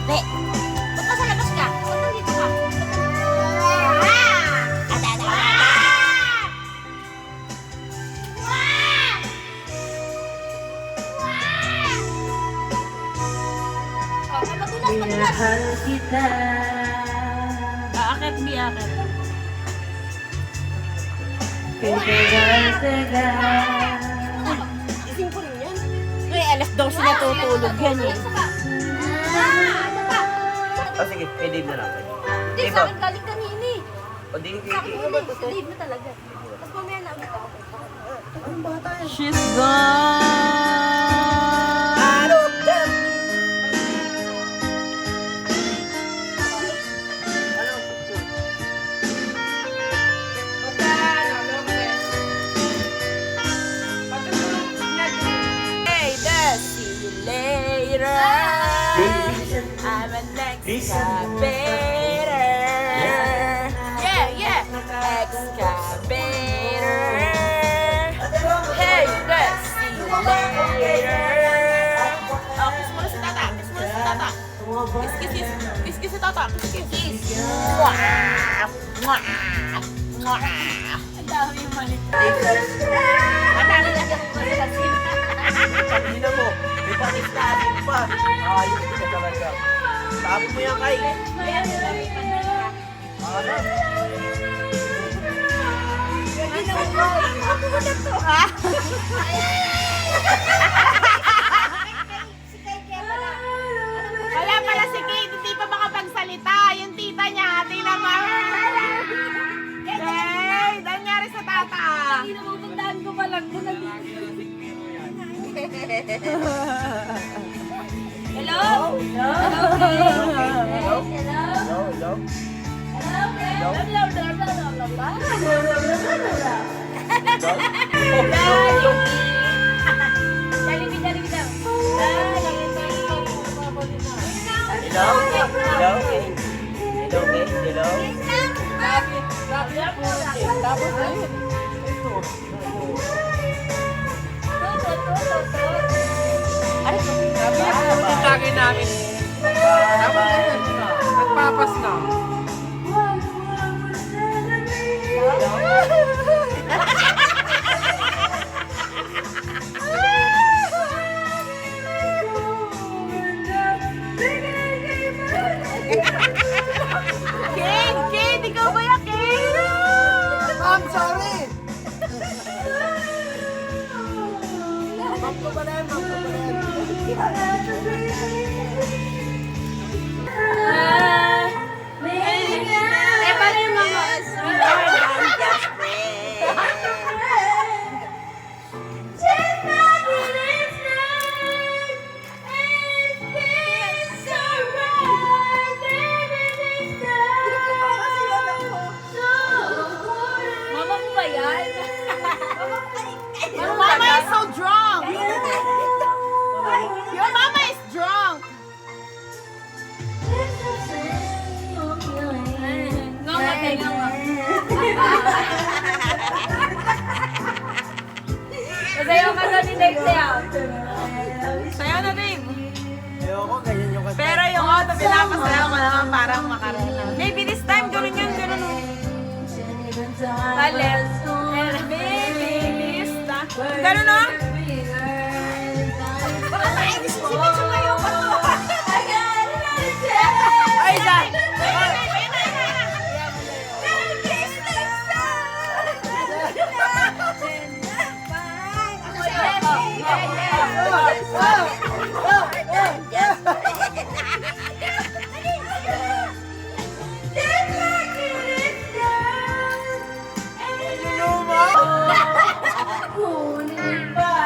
Be, ba't nasa labas ka? Ba't nandito ka? Minahal kita. Aakit, Bi, aakit. Kailangan. Ising ko rin yan. Uy, alas 12 natutulog yan eh. Sige, kay Dave na lang. Hindi, sa akin galing kanini. O di kay Sa akin hindi, sa Dave na talaga. Tapos mamaya na ulit ako. She's gone. Hey, there, see you later. I'm an excavator. Yeah, yeah, excavator. Hey, there, see you later. Oh, kiss muna si Tata. Kiss muna si Tata. Kiss, kiss, kiss. Kiss, kiss si Tata. Kiss, kiss. Kiss. Mwah! Mwah! Mwah! Ang dami yung mali. Madami lang yung kasi. Kanina mo, may pakistanin pa. Ayos ka talaga. Tapos mo yan, Kai. Ano? Wala pala si Kate, hindi pa makapagsalita. Yung tita niya, tingnan mo. Hey, nangyari sa tata. Pinapagtandaan ko pa lang doon nandito. Hello? Hello? Hello? Hello, hello. Hello? Hello, Kay. Hello, Kay. Hello. Tagay namin. Nagpapas na. King, King, ikaw ba yan, King? I'm sorry. Eh, paano yung mga Mama mo ba yan? Your mama is so drunk. Your mama is drunk. Ngamatay nga nga. Masayaw ka doon ni Dave siya. Sayo na, Dave. Ayoko, ganyan yung kanta. Pero yung auto, pinapasayaw ko naman parang makarena. Maybe this time, gano'n yan, gano'n. Talit. Maybe this time. Gano'n, no? Ay, dyan. Kunin ba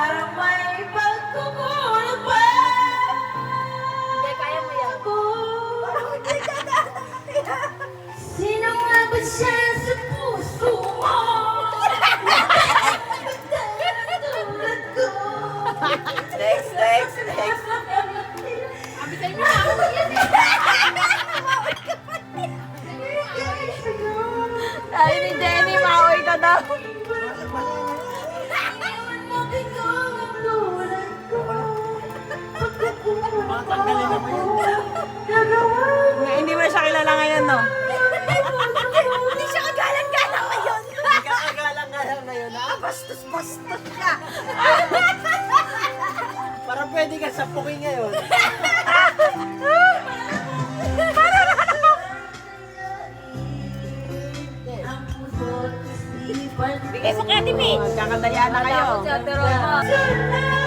Bastos ka! Para pwede ka sa puking ngayon. Bigay sa Ate Mitch. Magkakadayaan na kayo. Ako si Ate Roma.